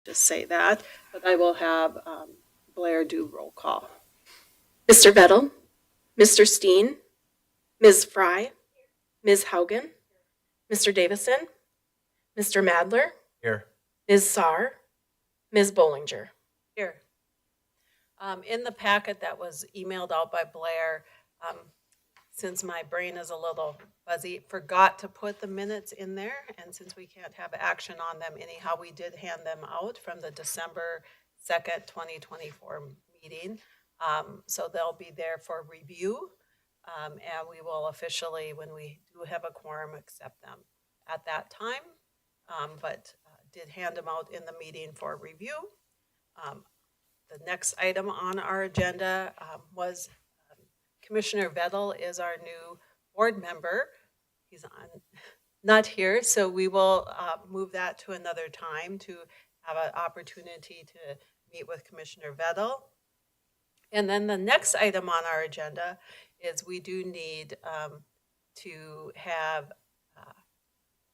just say that, but I will have Blair do roll call. Mr. Vettel, Mr. Steen, Ms. Fry, Ms. Haugen, Mr. Davison, Mr. Madler, Here. Ms. Saar, Ms. Bollinger. Here. In the packet that was emailed out by Blair, since my brain is a little fuzzy, forgot to put the minutes in there. And since we can't have action on them anyhow, we did hand them out from the December 2nd, 2024 meeting. So they'll be there for review. And we will officially, when we do have a quorum, accept them at that time. But did hand them out in the meeting for review. The next item on our agenda was Commissioner Vettel is our new board member. He's not here, so we will move that to another time to have an opportunity to meet with Commissioner Vettel. And then the next item on our agenda is we do need to have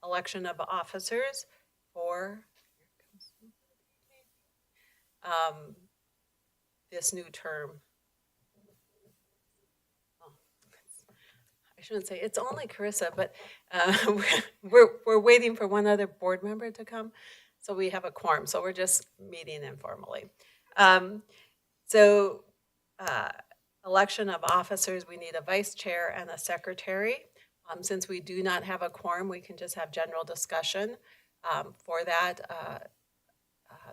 election of officers for this new term. I shouldn't say it's only Carissa, but we're waiting for one other board member to come, so we have a quorum. So we're just meeting informally. Election of officers, we need a vice chair and a secretary. Since we do not have a quorum, we can just have general discussion. For that,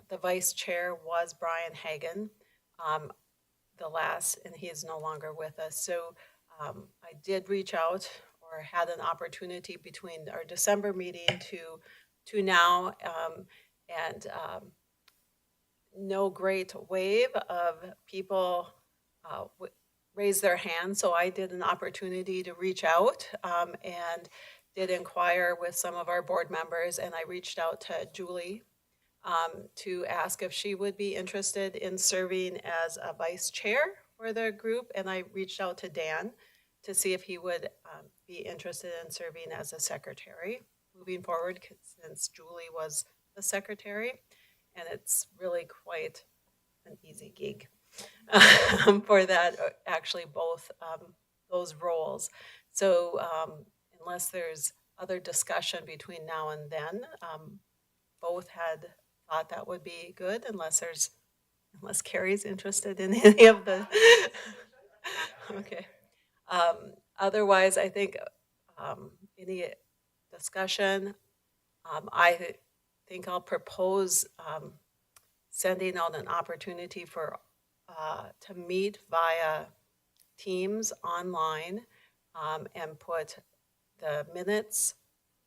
the vice chair was Brian Hagan, and he is no longer with us. So I did reach out or had an opportunity between our December meeting to now, and no great wave of people raise their hands. So I did an opportunity to reach out and did inquire with some of our board members, and I reached out to Julie to ask if she would be interested in serving as a vice chair for the group, and I reached out to Dan to see if he would be interested in serving as a secretary moving forward, since Julie was the secretary, and it's really quite an easy gig for that, actually both those roles. So unless there's other discussion between now and then, both had thought that would be good, unless Carrie's interested in any of the okay. Otherwise, I think any discussion, I think I'll propose sending out an opportunity for to meet via Teams online and put the minutes,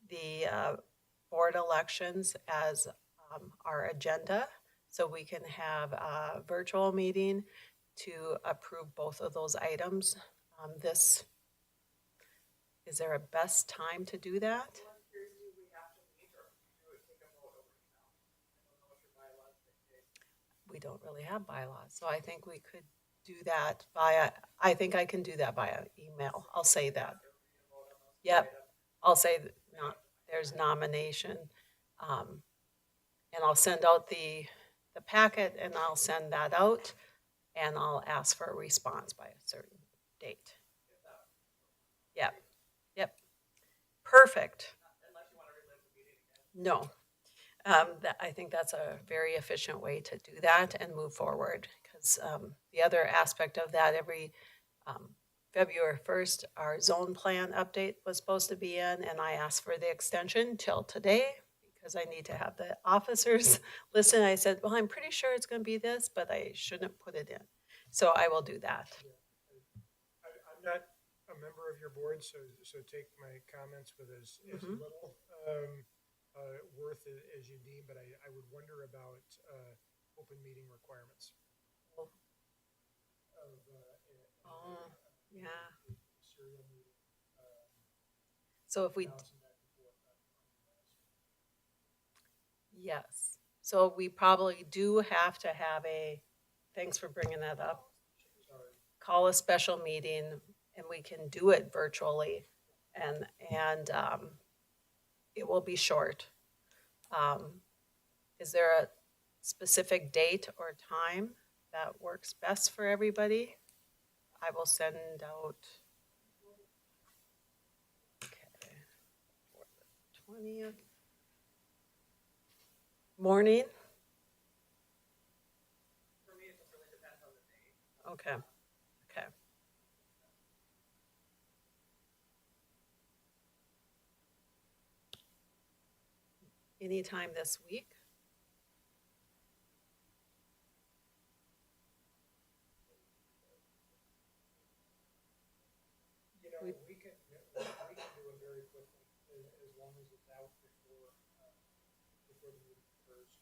the board elections as our agenda, so we can have a virtual meeting to approve both of those items. Is there a best time to do that? We don't really have bylaws, so I think we could do that I think I can do that via email. I'll say that. Yep, I'll say that there's nomination, and I'll send out the packet, and I'll send that out, and I'll ask for a response by a certain date. Yep, yep, perfect. No, I think that's a very efficient way to do that and move forward, because the other aspect of that, every February 1st, our zone plan update was supposed to be in, and I asked for the extension till today because I need to have the officers listen. I said, well, I'm pretty sure it's going to be this, but I shouldn't put it in. So I will do that. I'm not a member of your board, so take my comments with as little worth as you deem, but I would wonder about open meeting requirements. Yeah. So if we, yes, so we probably do have to have thanks for bringing that up, call a special meeting, and we can do it virtually, and it will be short. Is there a specific date or time that works best for everybody, I will send out. Okay, for the 20th. Morning? For me, it just really depends on the day. Okay, okay. Anytime this week? You know, we can do it very quickly, as long as it's out before the meeting occurs.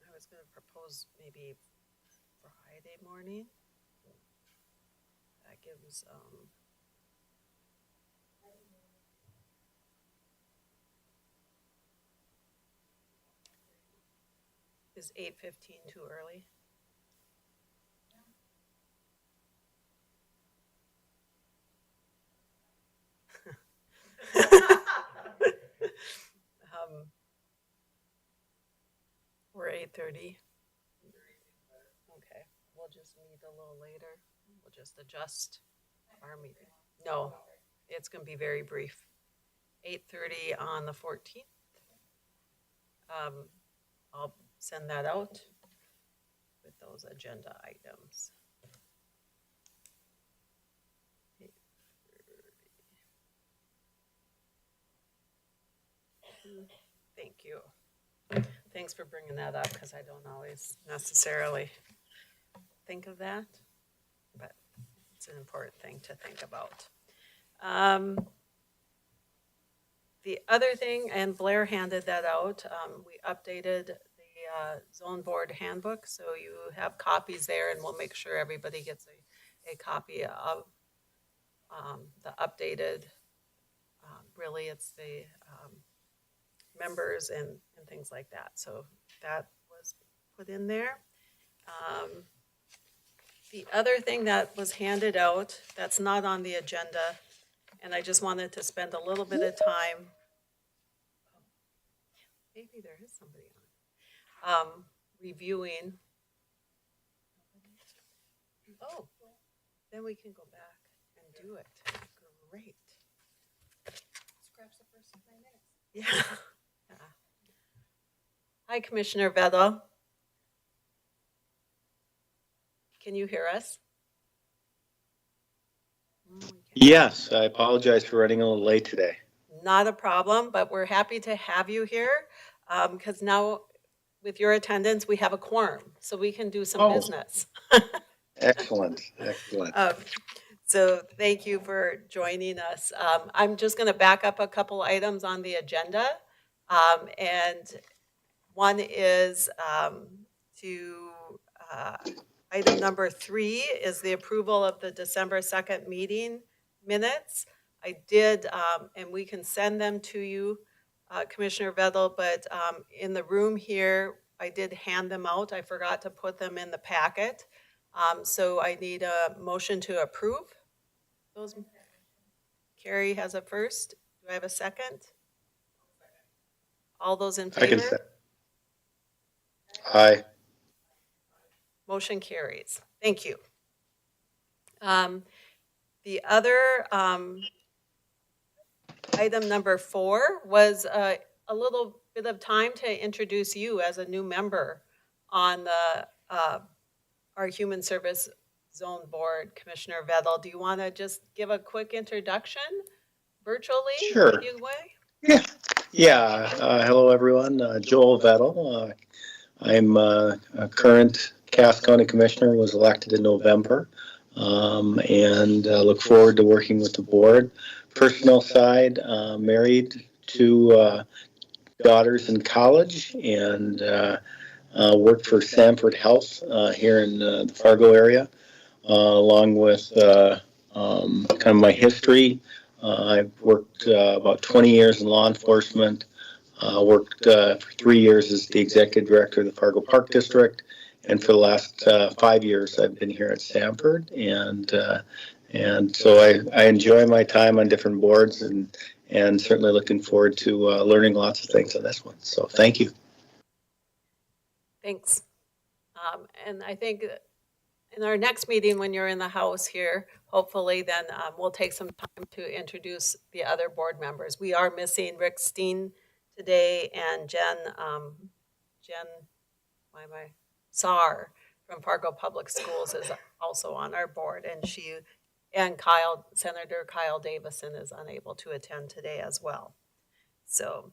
I was gonna propose maybe Friday morning. That gives, is 8:15 too early? Or 8:30? Okay, we'll just meet a little later. We'll just adjust our meeting. No, it's gonna be very brief. 8:30 on the 14th. I'll send that out with those agenda items. 8:30. Thank you. Thanks for bringing that up, because I don't always necessarily think of that, but it's an important thing to think about. The other thing, and Blair handed that out, we updated the zone board handbook, so you have copies there, and we'll make sure everybody gets a copy of the updated, really it's the members and things like that. So that was put in there. The other thing that was handed out, that's not on the agenda, and I just wanted to spend a little bit of time. Maybe there is somebody on. Reviewing. Oh, then we can go back and do it. Great. Scratch the first 5 minutes. Yeah. Hi, Commissioner Vettel. Can you hear us? Yes, I apologize for running a little late today. Not a problem, but we're happy to have you here because now with your attendance, we have a quorum, so we can do some business. Excellent, excellent. So thank you for joining us. I'm just going to back up a couple items on the agenda. And one is item number 3 is the approval of the December 2nd meeting minutes. I did, and we can send them to you, Commissioner Vettel, but in the room here, I did hand them out. I forgot to put them in the packet. So I need a motion to approve those. Carrie has a first. Do I have a second? All those in I can favor? say. Aye. Motion carries. Thank you. The other item number 4 was a little bit of time to introduce you as a new member on the our Human Service Zone Board, Commissioner Vettel. Do you want to just give a quick introduction virtually? Sure. Anyway? Yeah. Hello, everyone. Joel Vettel. I'm a current Cass County Commissioner, was elected in November, and look forward to working with the board. Personal side, married, 2 daughters in college, and worked for Sanford Health here in the Fargo area, along with kind of my history. I've worked about 20 years in law enforcement, worked for 3 years as the executive director of the Fargo Park District, and for the last 5 years I've been here at Sanford, and And so I enjoy my time on different boards and certainly looking forward to learning lots of things on this one. So thank you. Thanks. And I think in our next meeting, when you're in the House here, hopefully then we'll take some time to introduce the other board members. We are missing Rick Steen today and Jen, why am I, Saar from Fargo Public Schools is also on our board, and Senator Kyle Davison is unable to attend today as well. So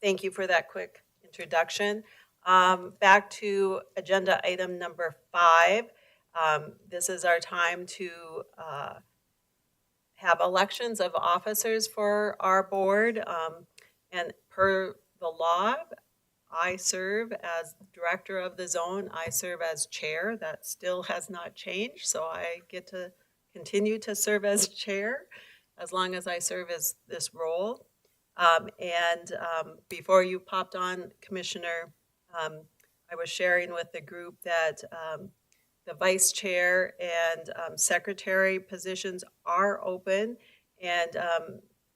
thank you for that quick introduction. Back to agenda item number 5. This is our time to have elections of officers for our board. And per the law, I serve as director of the zone. I serve as chair. That still has not changed. So I get to continue to serve as chair as long as I serve as this role. Before you popped on, Commissioner, I was sharing with the group that the vice chair and secretary positions are open. And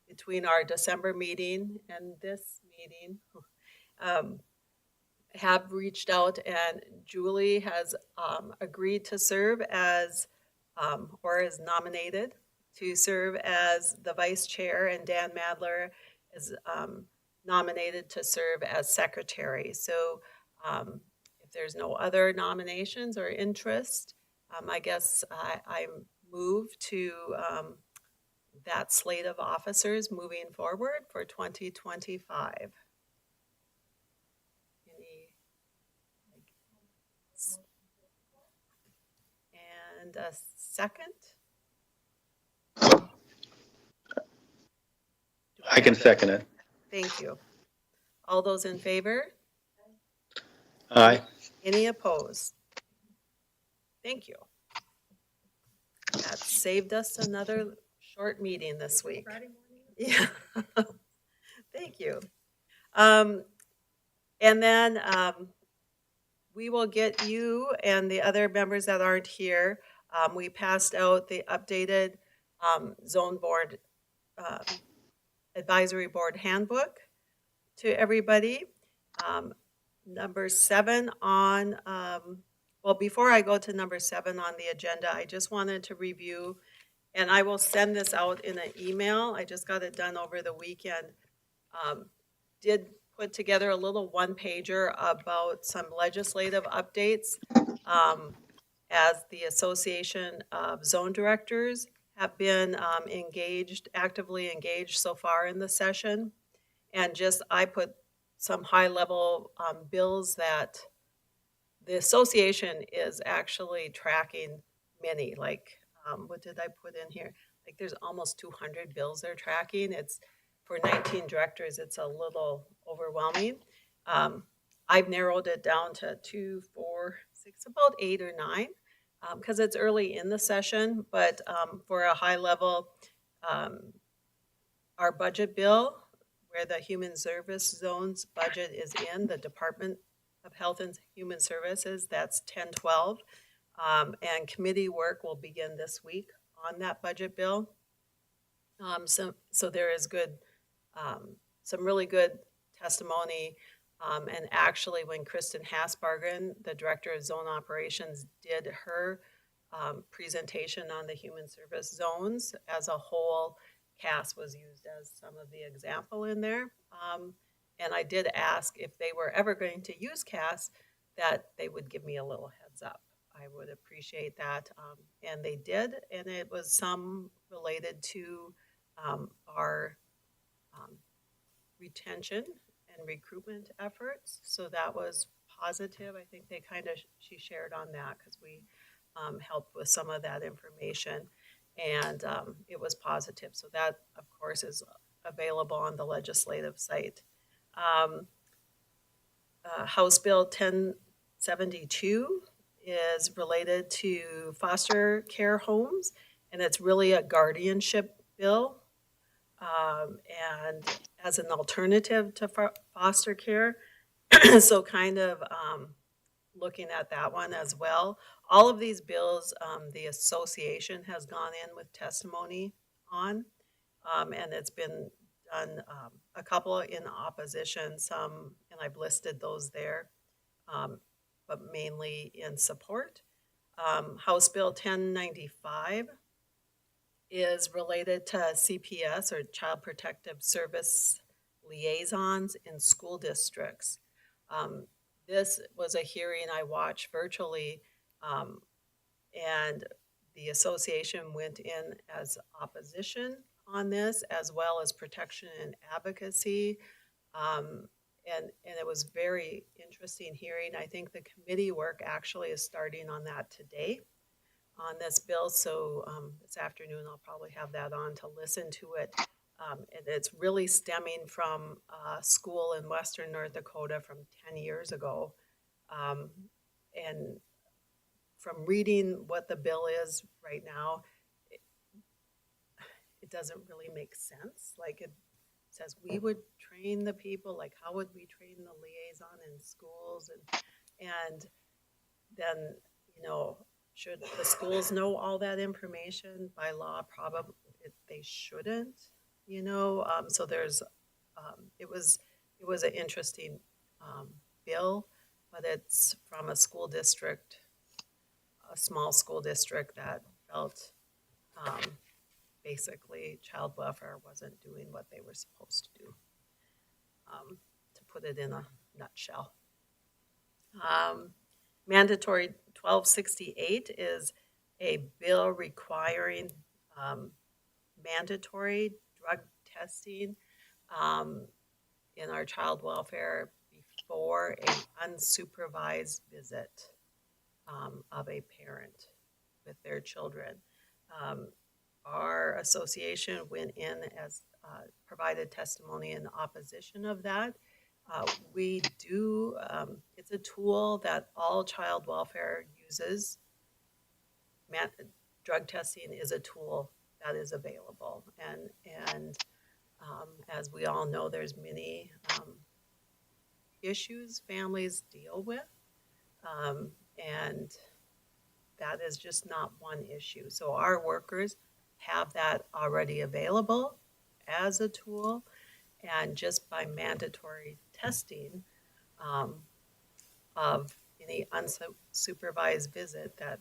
between our December meeting and this meeting, have reached out, and Julie has agreed to serve as, or is nominated to serve as the vice chair, and Dan Madler is nominated to serve as secretary. So if there's no other nominations or interest, I guess I move to that slate of officers moving forward for 2025. And a second? I can second it. Thank you. All those in favor? Aye. Any opposed? Thank you. That saved us another short meeting this week. Friday morning. Yeah. Thank you. And then we will get you and the other members that aren't here. We passed out the updated zone board advisory board handbook to everybody. Number 7 on, well, before I go to number 7 on the agenda, I just wanted to review, and I will send this out in an email. I just got it done over the weekend. Did put together a little one-pager about some legislative updates as the Association of Zone Directors have been actively engaged so far in the session. And just, I put some high-level bills that the association is actually tracking many, like, what did I put in here? Like, there's almost 200 bills they're tracking. It's, for 19 directors, it's a little overwhelming. I've narrowed it down to 2, 4, 6, about 8 or 9, because it's early in the session, but for a high level, our budget bill, where the Human Service Zones budget is in, the Department of Health and Human Services, that's 1012. And committee work will begin this week on that budget bill. So there is good, some really good testimony. And actually, when Kristen Hasbargen, the Director of Zone Operations, did her presentation on the Human Service Zones as a whole, CAS was used as some of the example in there. And I did ask if they were ever going to use CAS, that they would give me a little heads up. I would appreciate that. And they did, and it was some related to our retention and recruitment efforts. So that was positive. I think they she shared on that because we helped with some of that information, and it was positive. So that, of course, is available on the legislative site. House Bill 1072 is related to foster care homes, and it's really a guardianship bill. And as an alternative to foster care, so kind of looking at that one as well. All of these bills, the association has gone in with testimony on, and it's been done, a couple in opposition, some, and I've listed those there, but mainly in support. House Bill 1095 is related to CPS, or Child Protective Service liaisons in school districts. This was a hearing I watched virtually, um, and the association went in as opposition on this, as well as protection and advocacy. And it was very interesting hearing. I think the committee work actually is starting on that today on this bill. So this afternoon, I'll probably have that on to listen to it. And it's really stemming from a school in Western North Dakota from 10 years ago. And from reading what the bill is right now, it doesn't really make sense. Like, it says we would train the people, like how would we train the liaison in schools? And then, you know, should the schools know all that information? By law, probably they shouldn't, you know. So there's, it was an interesting bill, but it's from a school district, a small school district that felt basically child welfare wasn't doing what they were supposed to do, to put it in a nutshell. Mandatory 1268 is a bill requiring mandatory drug testing in our child welfare before a unsupervised visit of a parent with their children. Our association went in as provided testimony in opposition of that. We do, it's a tool that all child welfare uses. Drug testing is a tool that is available. And as we all know, there's many issues families deal with. And that is just not one issue. So our workers have that already available as a tool. And just by mandatory testing of any unsupervised visit, that,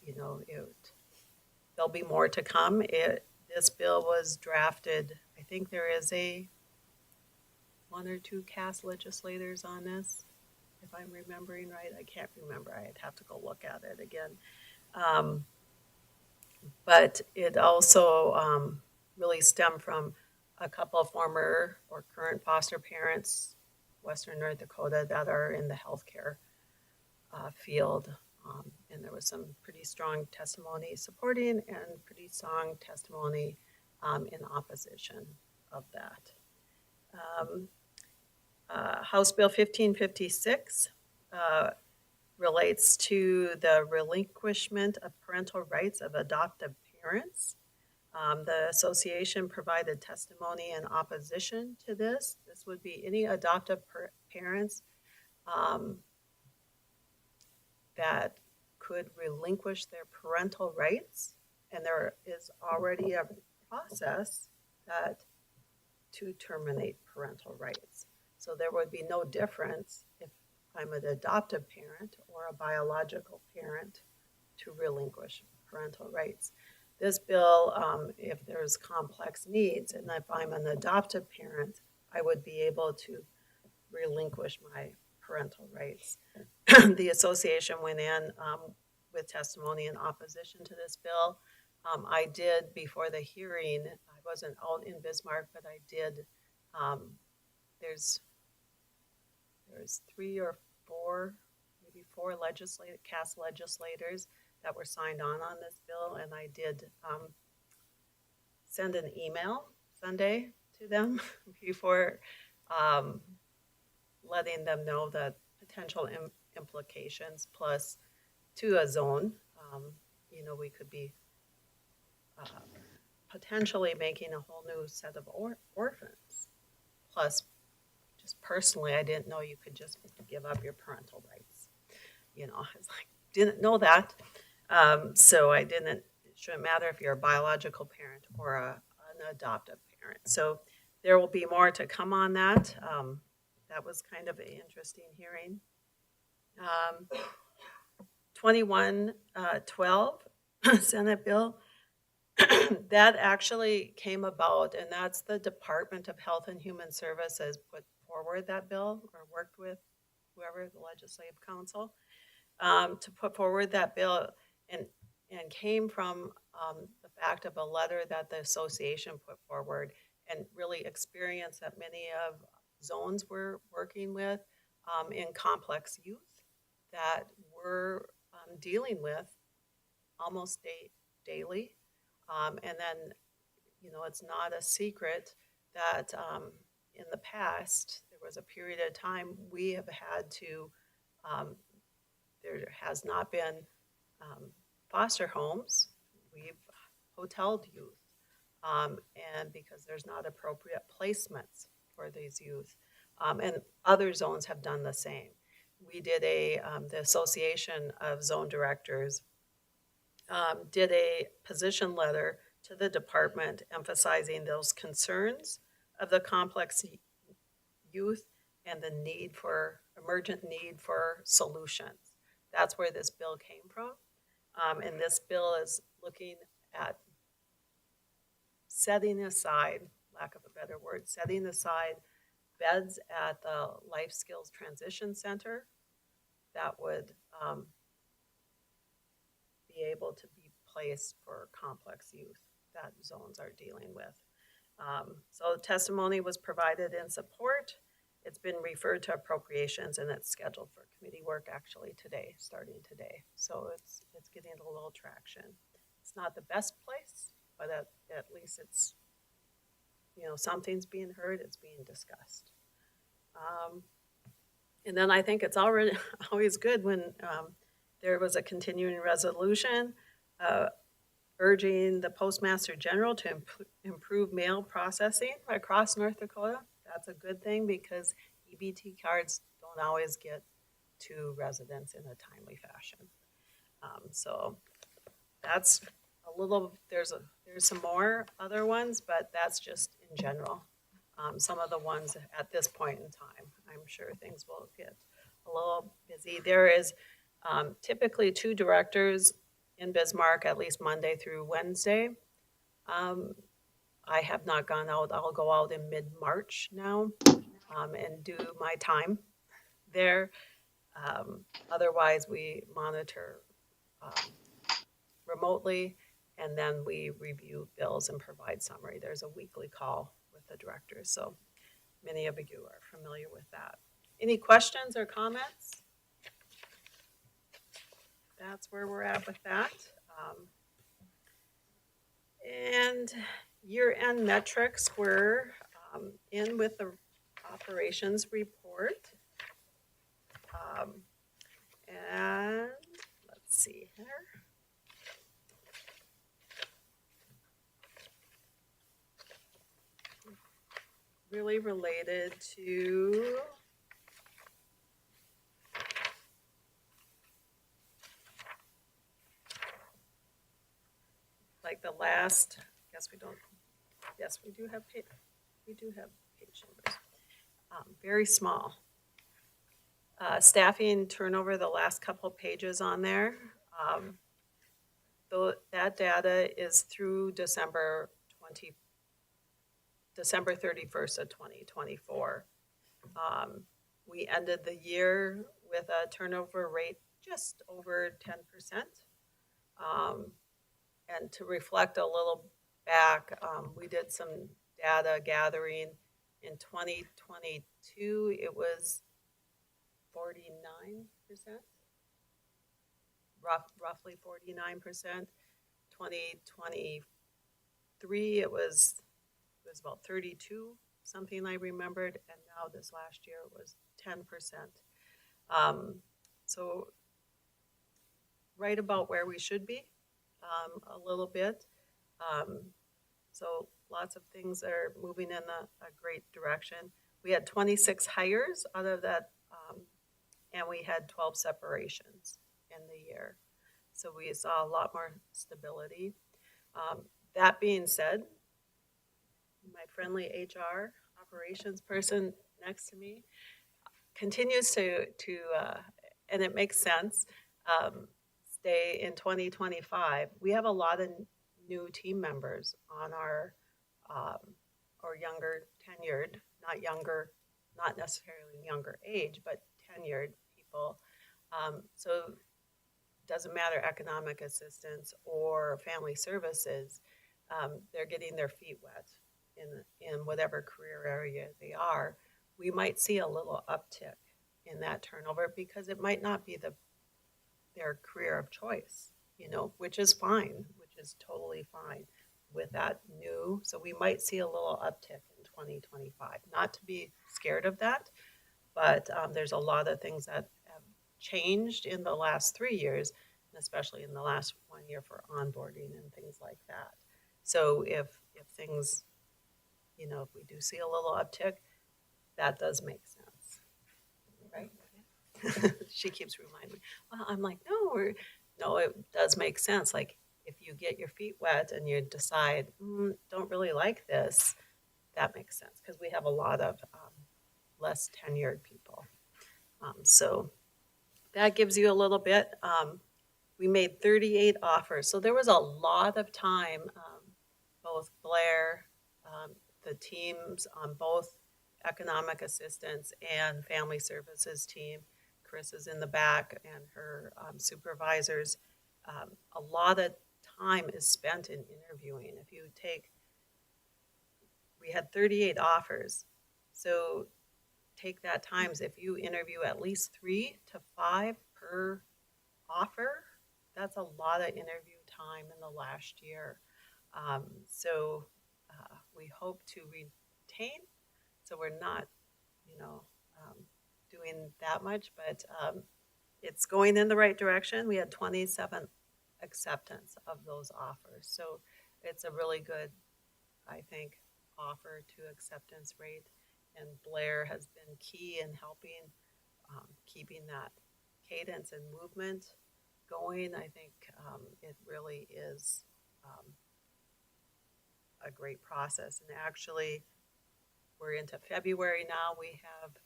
you know, there'll be more to come. This bill was drafted, I think there is one or two Cass legislators on this, if I'm remembering right. I can't remember. I'd have to go look at it again. But it also really stemmed from a couple of former or current foster parents, Western North Dakota, that are in the healthcare field. And there was some pretty strong testimony supporting and pretty strong testimony in opposition of that. House Bill 1556 relates to the relinquishment of parental rights of adoptive parents. The association provided testimony in opposition to this. This would be any adoptive parents that could relinquish their parental rights, and there is already a process to terminate parental rights. So there would be no difference if I'm an adoptive parent or a biological parent to relinquish parental rights. This bill, if there's complex needs, and if I'm an adoptive parent, I would be able to relinquish my parental rights. The association went in with testimony in opposition to this bill. I did, before the hearing, I wasn't out in Bismarck, but I did, there's 3 or 4, maybe 4 Cass legislators that were signed on this bill, and I did send an email Sunday to them before letting them know the potential implications, plus to a zone. You know, we could be potentially making a whole new set of orphans. Plus, just personally, I didn't know you could just give up your parental rights. I was like, didn't know that. So I didn't, it shouldn't matter if you're a biological parent or an adoptive parent. So there will be more to come on that. That was kind of an interesting hearing. 2112 Senate bill that actually came about, and that's the Department of Health and Human Services put forward that bill or worked with whoever, the Legislative Council, to put forward that bill, and came from the fact of a letter that the association put forward, and really experience that many of zones were working with in complex youth that we're dealing with almost daily. And then, it's not a secret that in the past, there was a period of time we have had to, there has not been foster homes. We've hoteled youth. And because there's not appropriate placements for these youth. And other zones have done the same. We did the Association of Zone Directors did a position letter to the department emphasizing those concerns of the complex youth and the emergent need for solutions. That's where this bill came from. And this bill is looking at setting aside, lack of a better word, setting aside beds at the Life Skills Transition Center that would be able to be placed for complex youth that zones are dealing with. So testimony was provided in support. It's been referred to appropriations, and it's scheduled for committee work actually today, starting today. So it's getting a little traction. It's not the best place, but at least it's, something's being heard, it's being discussed. And then I think it's always good when there was a continuing resolution urging the Postmaster General to improve mail processing across North Dakota. That's a good thing because EBT cards don't always get to residents in a timely fashion. So that's a little, there's some more other ones, but that's just in general. Some of the ones at this point in time, I'm sure things will get a little busy. There is typically 2 directors in Bismarck, at least Monday through Wednesday. I have not gone out. I'll go out in mid-March now and do my time there. Otherwise, we monitor remotely, and then we review bills and provide summary. There's a weekly call with the directors, so many of you are familiar with that. Any questions or comments? That's where we're at with that. And year-end metrics, we're in with the operations report. And let's see here. Really related to like the last, guess we don't, yes, we do have page numbers. Very small. Staffing turnover, the last couple pages on there. That data is through December 31st of 2024. We ended the year with a turnover rate just over 10%. And to reflect a little back, we did some data gathering. In 2022, it was 49%, roughly 49%. 2023, it was about 32, something I remembered, and now this last year it was 10%. So right about where we should be, a little bit. So lots of things are moving in a great direction. We had 26 hires out of that and we had 12 separations in the year. So we saw a lot more stability. That being said, my friendly HR operations person next to me continues and it makes sense, stay in 2025. We have a lot of new team members on our, or younger tenured, not younger, not necessarily younger age, but tenured people. So it doesn't matter economic assistance or family services, they're getting their feet wet in whatever career area they are. We might see a little uptick in that turnover because it might not be their career of choice, which is fine, which is totally fine with that new. So we might see a little uptick in 2025. Not to be scared of that, but there's a lot of things that have changed in the last 3 years, and especially in the last 1 year for onboarding and things like that. So if things, if we do see a little uptick, that does make sense, right? She keeps reminding me. Well, I'm like, no, it does make sense. Like if you get your feet wet and you decide, don't really like this, that makes sense because we have a lot of less tenured people. So that gives you a little bit. We made 38 offers, so there was a lot of time. Both Blair, the teams on both economic assistance and family services team. Chris is in the back and her supervisors. A lot of time is spent in interviewing. We had 38 offers. So take that times, if you interview at least 3 to 5 per offer, that's a lot of interview time in the last year. So we hope to retain. So we're not, doing that much, but it's going in the right direction. We had 27 acceptance of those offers. So it's a really good, I think, offer to acceptance rate. And Blair has been key in helping keeping that cadence and movement going. I think it really is a great process. And actually, we're into February now. We have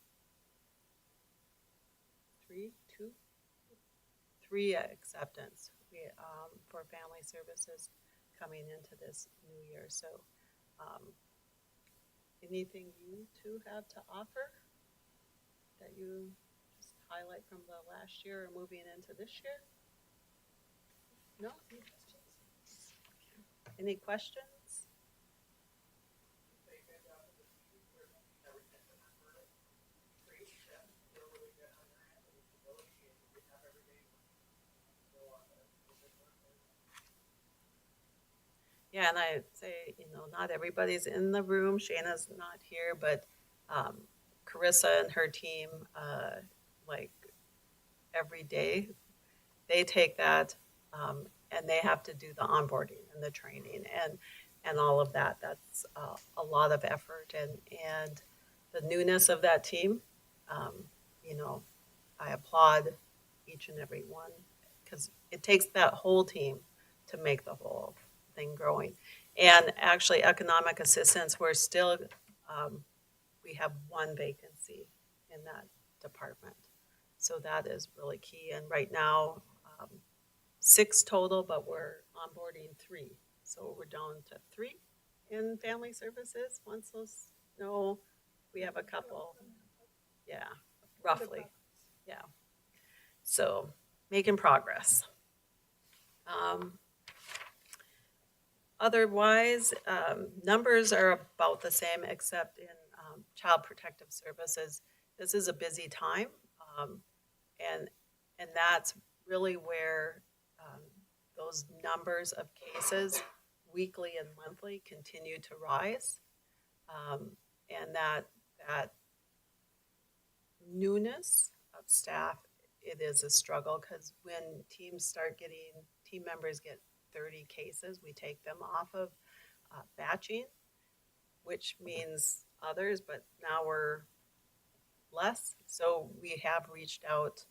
three acceptance for family services coming into this new year. So anything you two have to offer that you just highlight from the last year or moving into this year? No? Any questions? Yeah, and I'd say, not everybody's in the room. Shayna's not here, but Carissa and her team, like every day, they take that and they have to do the onboarding and the training and all of that. That's a lot of effort and the newness of that team. I applaud each and every one because it takes that whole team to make the whole thing growing. And actually, economic assistance, we're still, we have 1 vacancy in that department. So that is really key. And right now, 6 total, but we're onboarding 3. So we're down to 3 in family services. We have a couple. Yeah, roughly. Yeah. So making progress. Otherwise, numbers are about the same except in child protective services. This is a busy time, and that's really where those numbers of cases, weekly and monthly, continue to rise, and that newness of staff, it is a struggle because when team members get 30 cases, we take them off of batching, which means others, but now we're less. So we have reached out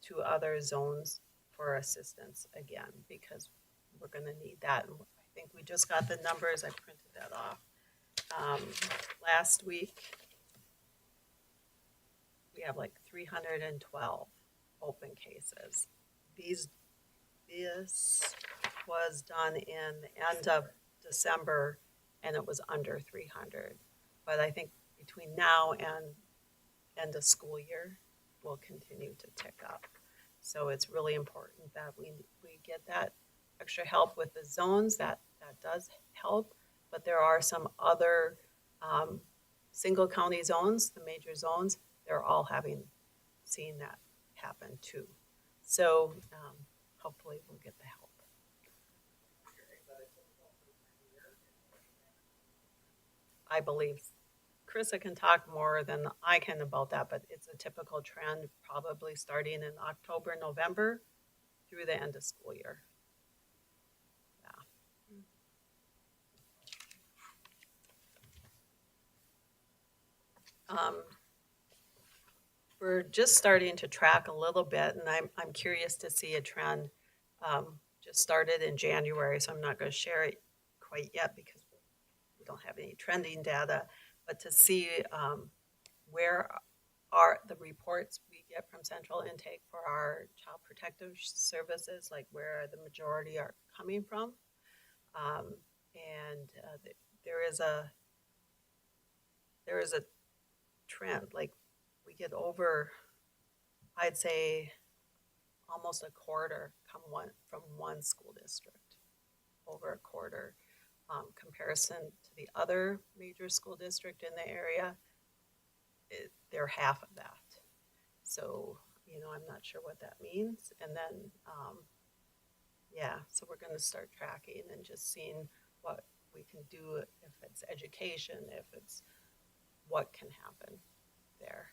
to other zones for assistance again, because we're gonna need that. And I think we just got the numbers, I printed that off. Last week, we have like 312 open cases. This was done in the end of December, and it was under 300. But I think between now and end of school year, will continue to tick up. So it's really important that we get that extra help with the zones. That does help, but there are some other single county zones, the major zones. They're all seen that happen too. So hopefully we'll get the help. I believe Krista can talk more than I can about that, but it's a typical trend, probably starting in October, November through the end of school year. Yeah. We're just starting to track a little bit, and I'm curious to see a trend. Just started in January, so I'm not going to share it quite yet because we don't have any trending data, but to see where are the reports we get from central intake for our child protective services, like where the majority are coming from. There is a trend, like we get over, I'd say, almost a quarter from one school district, over a quarter. Comparison to the other major school district in the area, they're half of that. So, I'm not sure what that means. And then, so we're going to start tracking and just seeing what we can do, if it's education, if it's what can happen there.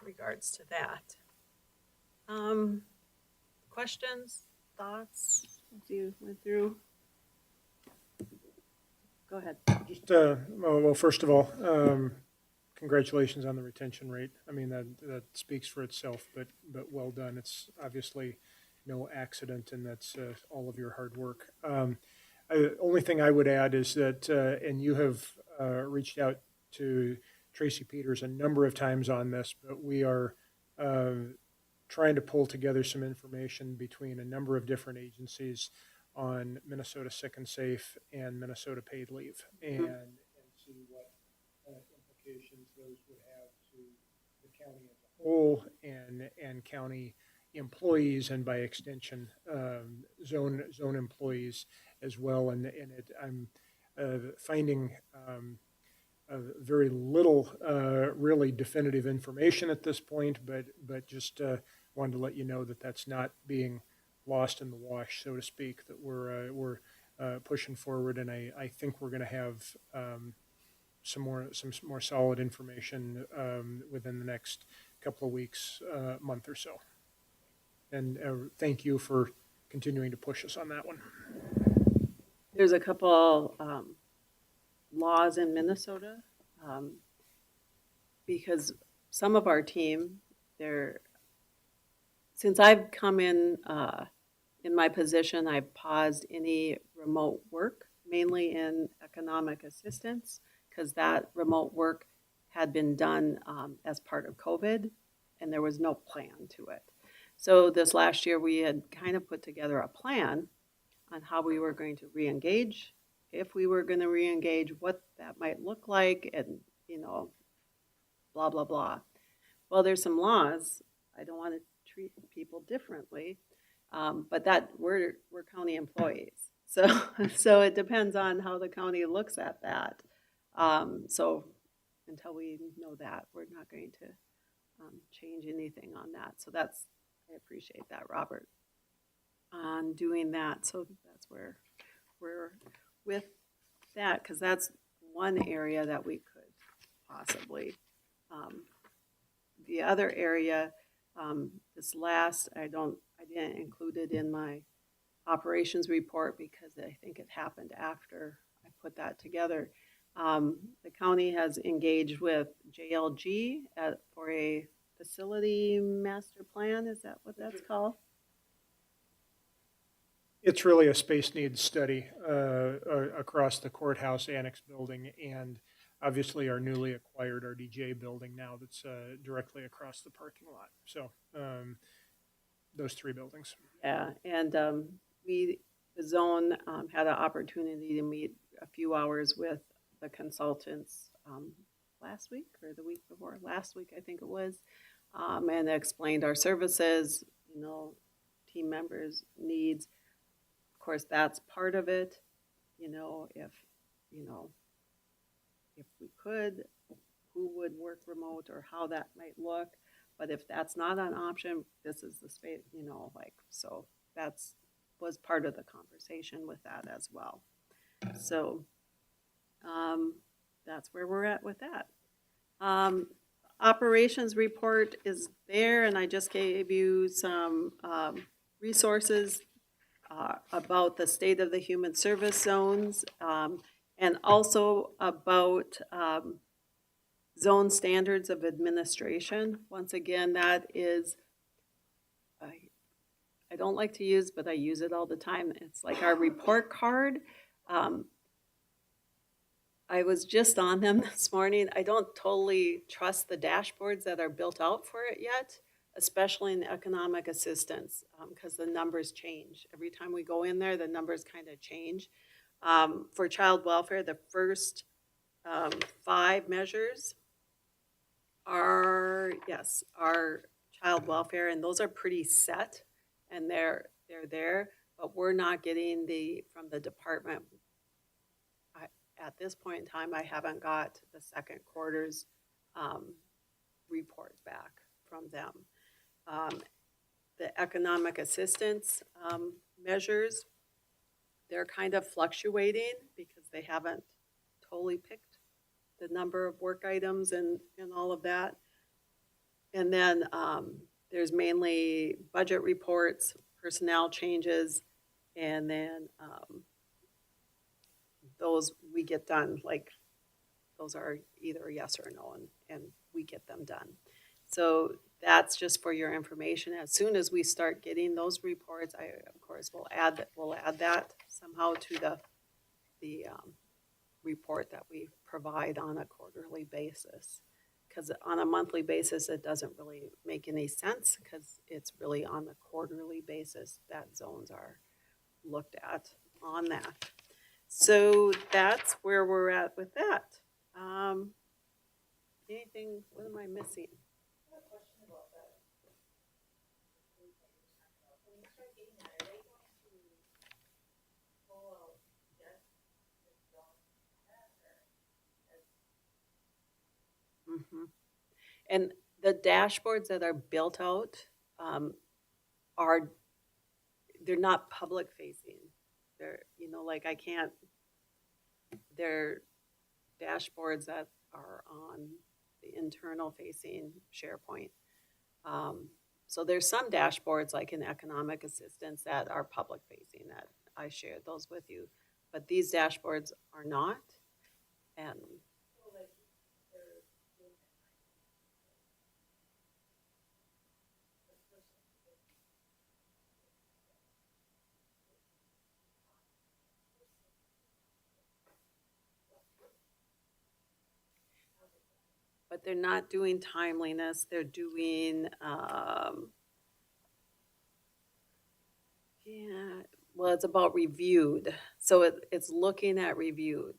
Regards to that. Questions, thoughts, as you went through? Go ahead. Just, well, first of all, congratulations on the retention rate. I mean, that speaks for itself, but well done. It's obviously no accident, and that's all of your hard work. Only thing I would add is that, and you have reached out to Tracy Peters a number of times on this, but we are trying to pull together some information between a number of different agencies on Minnesota Sick and Safe and Minnesota Paid Leave, and see what implications those would have to the county as a whole and county employees, and by extension zone employees as well. And I'm finding very little really definitive information at this point, but just wanted to let you know that that's not being lost in the wash, so to speak, that we're pushing forward, and I think we're going to have some more solid information within the next couple of weeks, month or so. And thank you for continuing to push us on that one. There's a couple laws in Minnesota, because some of our team, since I've come in my position, I've paused any remote work, mainly in economic assistance, because that remote work had been done as part of COVID, and there was no plan to it. So this last year, we had kind of put together a plan on how we were going to re-engage, if we were going to re-engage, what that might look like, and, blah, blah, blah. Well, there's some laws. I don't want to treat people differently, but that we're county employees. So it depends on how the county looks at that. So until we know that, we're not going to change anything on that. So I appreciate that, Robert, on doing that. So that's where we're with that, because that's one area that we could possibly. The other area, this last, I didn't include it in my operations report because I think it happened after I put that together. The county has engaged with JLG for a facility master plan. Is that what that's called? It's really a space needs study across the courthouse annex building and obviously our newly acquired RDJ building now that's directly across the parking lot. So those three buildings. Yeah, and the zone had an opportunity to meet a few hours with the consultants last week or the week before, last week I think it was, and explained our services, team members' needs. Of course, that's part of it, if we could, who would work remote or how that might look. But if that's not an option, this is the space, so that's was part of the conversation with that as well. So that's where we're at with that. Operations report is there, and I just gave you some resources about the state of the human service zones, and also about zone standards of administration. Once again, that is, I don't like to use, but I use it all the time. It's like our report card. I was just on them this morning. I don't totally trust the dashboards that are built out for it yet, especially in economic assistance, because the numbers change. Every time we go in there, the numbers kind of change. For child welfare, the first 5 measures are child welfare, and those are pretty set, and they're there, but we're not getting from the department. At this point in time, I haven't got the second quarter's report back from them. The economic assistance measures, they're kind of fluctuating because they haven't totally picked the number of work items and all of that. And then there's mainly budget reports, personnel changes, and then those we get done, those are either yes or no, and we get them done. So that's just for your information. As soon as we start getting those reports, I of course will add that somehow to the report that we provide on a quarterly basis. Because on a monthly basis, it doesn't really make any sense because it's really on the quarterly basis that zones are looked at on that. So that's where we're at with that. Anything, what am I missing? Mm-hmm. And the dashboards that are built out they're not public facing. They're, they're dashboards that are on the internal facing SharePoint. So there's some dashboards like in economic assistance that are public facing that I shared those with you, but these dashboards are not. And but they're not doing timeliness. They're doing, well, it's about reviewed. So it's looking at reviewed.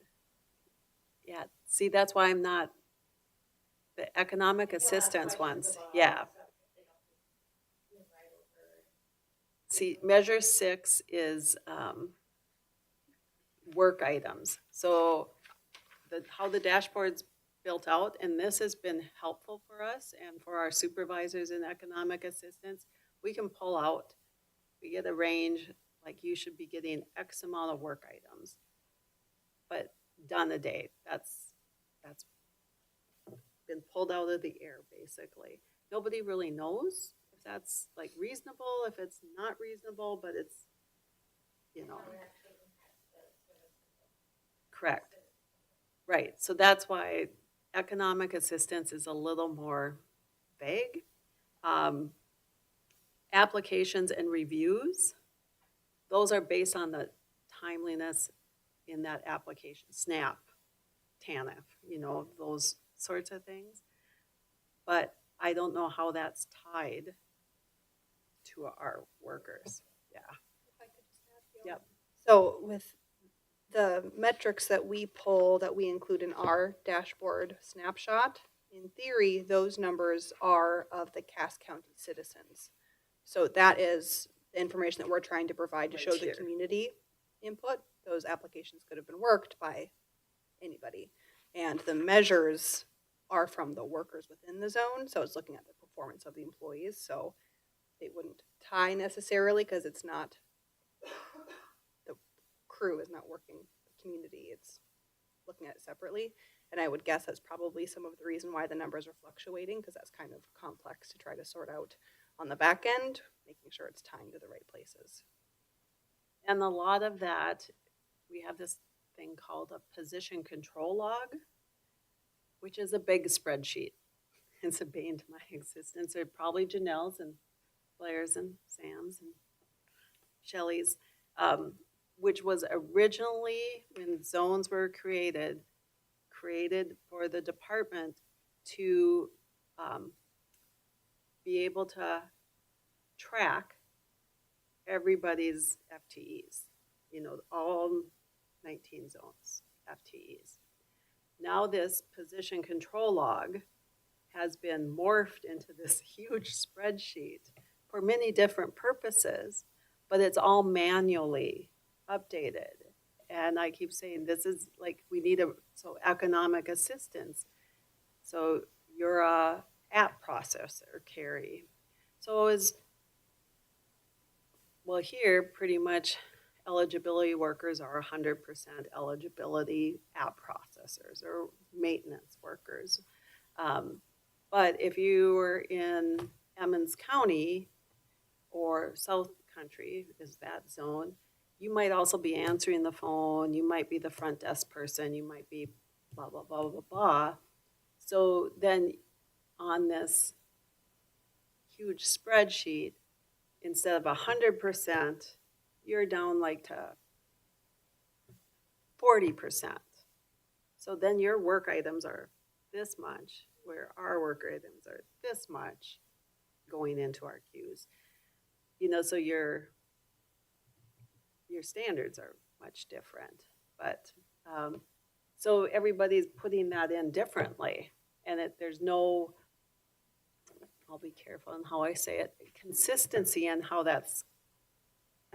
Yeah, see, that's why I'm not, the economic assistance ones, yeah. See, measure 6 is work items. So how the dashboard's built out, and this has been helpful for us and for our supervisors in economic assistance. We can pull out, we get a range, like you should be getting X amount of work items, but done a day. That's been pulled out of the air, basically. Nobody really knows if that's like reasonable, if it's not reasonable, but it's, correct. Right, so that's why economic assistance is a little more vague. Applications and reviews, those are based on the timeliness in that application, SNAP, TANF, those sorts of things. But I don't know how that's tied to our workers. Yeah, If I could just add, yep, so with the metrics that we pull, that we include in our dashboard snapshot, in theory, those numbers are of the Cass County citizens. So that is the information that we're trying to provide to Right show the here. community input. Those applications could have been worked by anybody. And the measures are from the workers within the zone, so it's looking at the performance of the employees. So they wouldn't tie necessarily, because it's not, the crew is not working the community, it's looking at it separately. And I would guess that's probably some of the reason why the numbers are fluctuating, because that's kind of complex to try to sort out on the back end, making sure it's tying to the right places. and a lot of that, we have this thing called a position control log, which is a big spreadsheet. It's a bane to my existence. They're probably Janelle's and Blair's and Sam's and Shelley's, which was originally, when zones were created for the department to be able to track everybody's FTEs, all 19 zones FTEs. Now this position control log has been morphed into this huge spreadsheet for many different purposes, but it's all manually updated. And I keep saying, this is like, so economic assistance. So you're a app processor, Carrie. So well, here, pretty much eligibility workers are 100% eligibility app processors or maintenance workers. But if you were in Emmons County or South Country, is that zone, you might also be answering the phone, you might be the front desk person, you might be blah, blah, blah, blah, blah. So then on this huge spreadsheet, instead of 100%, you're down like to 40%. So then your work items are this much, where our work items are this much going into our queues. So your standards are much different. But so everybody's putting that in differently. And there's no, I'll be careful in how I say it, consistency in how that's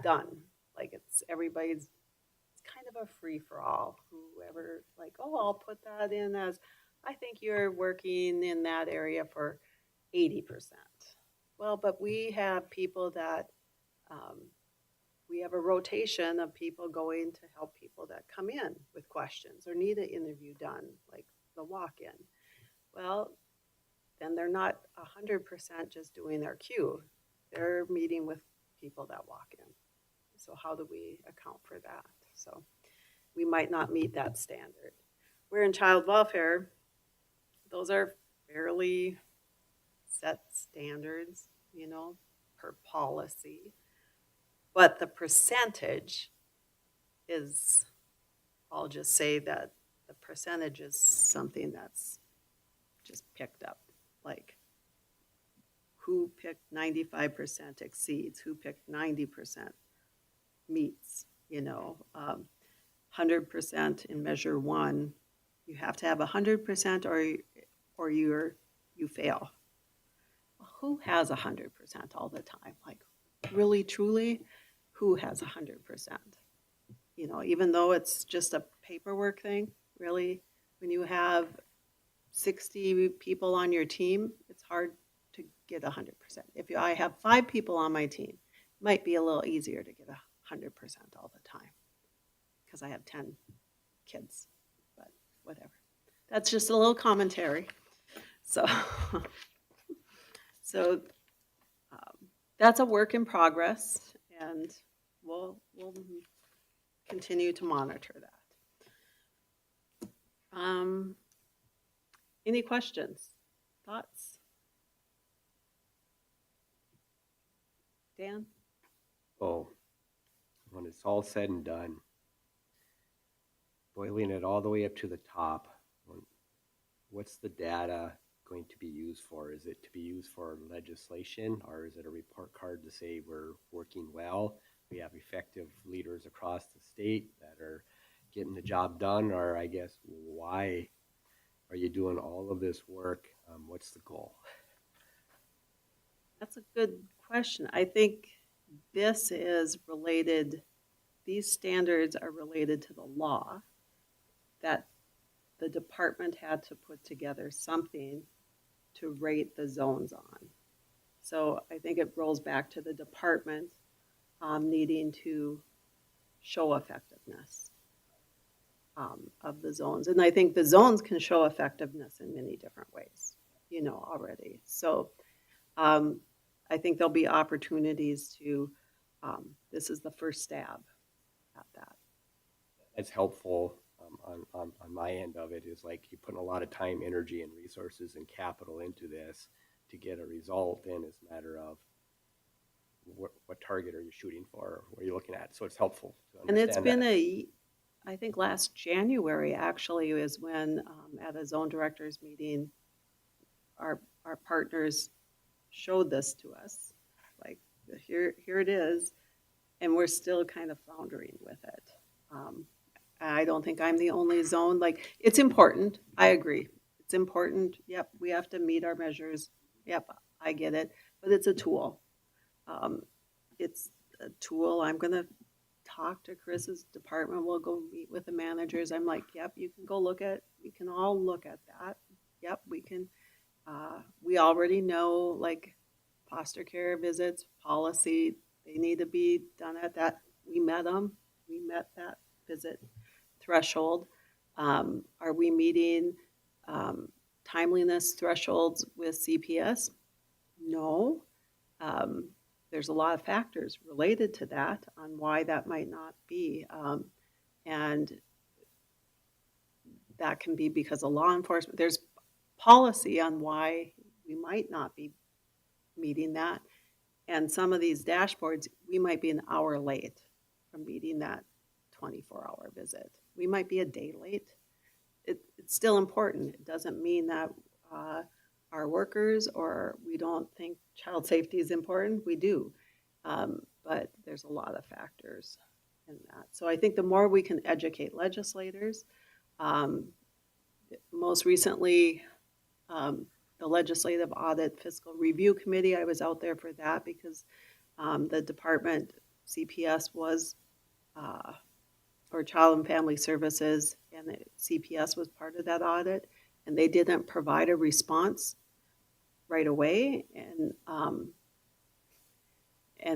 done. Like it's kind of a free for all. Whoever, like, oh, I'll put that in as, I think you're working in that area for 80%. Well, but we have people that, we have a rotation of people going to help people that come in with questions or need an interview done, like the walk-in. Well, then they're not 100% just doing their queue. They're meeting with people that walk in. So how do we account for that? So we might not meet that standard. We're in child welfare. Those are fairly set standards, per policy. But the percentage is, I'll just say that the percentage is something that's just picked up. Like who picked 95% exceeds, who picked 90% meets, 100% in measure one. You have to have 100% or you fail. Well, who has 100% all the time? Like really, truly, who has 100%? Even though it's just a paperwork thing, really, when you have 60 people on your team, it's hard to get 100%. If I have 5 people on my team, it might be a little easier to get 100% all the time because I have 10 kids, but whatever. That's just a little commentary. So, that's a work in progress, and we'll continue to monitor that. Any questions, thoughts? Dan? Oh, when it's all said and done, boiling it all the way up to the top, what's the data going to be used for? Is it to be used for legislation, or is it a report card to say we're working well? We have effective leaders across the state that are getting the job done, or I guess why are you doing all of this work? What's the goal? That's a good question. I think this is related, these standards are related to the law that the department had to put together something to rate the zones on. So I think it rolls back to the department needing to show effectiveness of the zones. And I think the zones can show effectiveness in many different ways, already. So I think there'll be opportunities to, this is the first stab at that. That's helpful on my end of it, is like you're putting a lot of time, energy, and resources and capital into this to get a result. And it's a matter of what target are you shooting for? What are you looking at? So it's helpful to And it's understand been I think last January actually is when at a zone directors meeting, our partners showed this to us. Like, here it is. And we're still kind of floundering with it. I don't think I'm the only zone. Like, it's important. I agree. It's important. Yep, we have to meet our measures. Yep, I get it. But it's a tool. It's a tool. I'm going to talk to Chris's department. We'll go meet with the managers. I'm like, yep, you can go we can all look at that. Yep, we can. We already know, like, foster care visits, policy, they need to be done at that. We met them. We met that visit threshold. Are we meeting timeliness thresholds with CPS? No. There's a lot of factors related to that on why that might not be. And that can be because of law enforcement. There's policy on why we might not be meeting that. And some of these dashboards, we might be an hour late from meeting that 24-hour visit. We might be a day late. It's still important. It doesn't mean that our workers or we don't think child safety is important. We do. But there's a lot of factors in that. So I think the more we can educate legislators, most recently, the Legislative Audit Fiscal Review Committee, I was out there for that because the department, CPS was, or Child and Family Services, and the CPS was part of that audit, and they didn't provide a response right away, and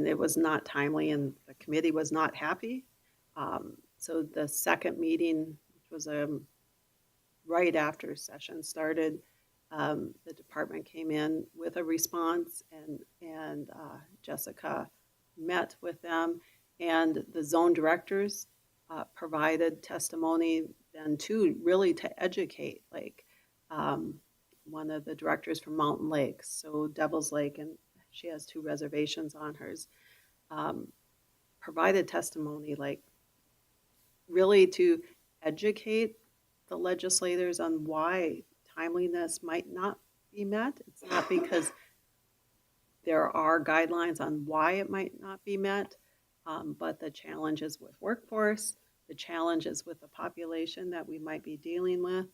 it was not timely, and the committee was not happy. So the second meeting, which was right after session started, the department came in with a response, and Jessica met with them, and the zone directors provided testimony then too, really to educate, like one of the directors from Mountain Lakes, so Devil's Lake, and she has 2 reservations on hers, provided testimony, like really to educate the legislators on why timeliness might not be met. It's not because there are guidelines on why it might not be met, but the challenges with workforce, the challenges with the population that we might be dealing with.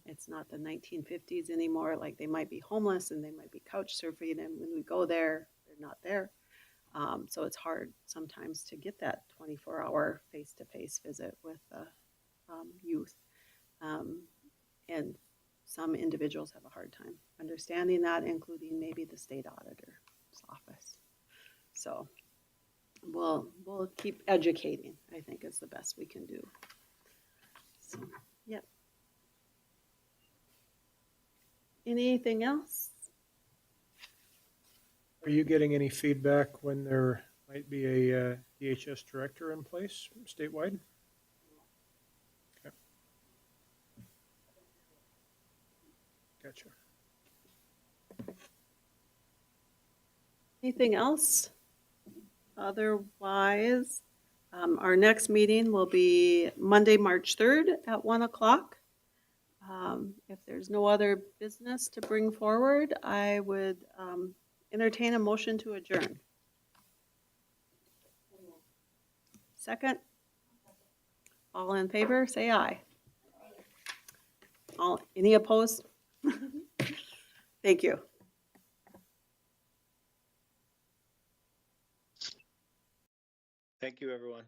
It's not the 1950s anymore. Like, they might be homeless and they might be couch surfing, and when we go there, they're not there. So it's hard sometimes to get that 24-hour face-to-face visit with the youth. And some individuals have a hard time understanding that, including maybe the state auditor's office. So we'll keep educating, I think, is the best we can do. So, yeah. Anything else? Are you getting any feedback when there might be a DHS director in place statewide? Okay. Anything else? Otherwise, our next meeting will be Monday, March 3rd at 1 o'clock. If there's no other business to bring forward, I would entertain a motion to adjourn. Second? All in favor, say aye. Any opposed? Thank you. Thank you, everyone.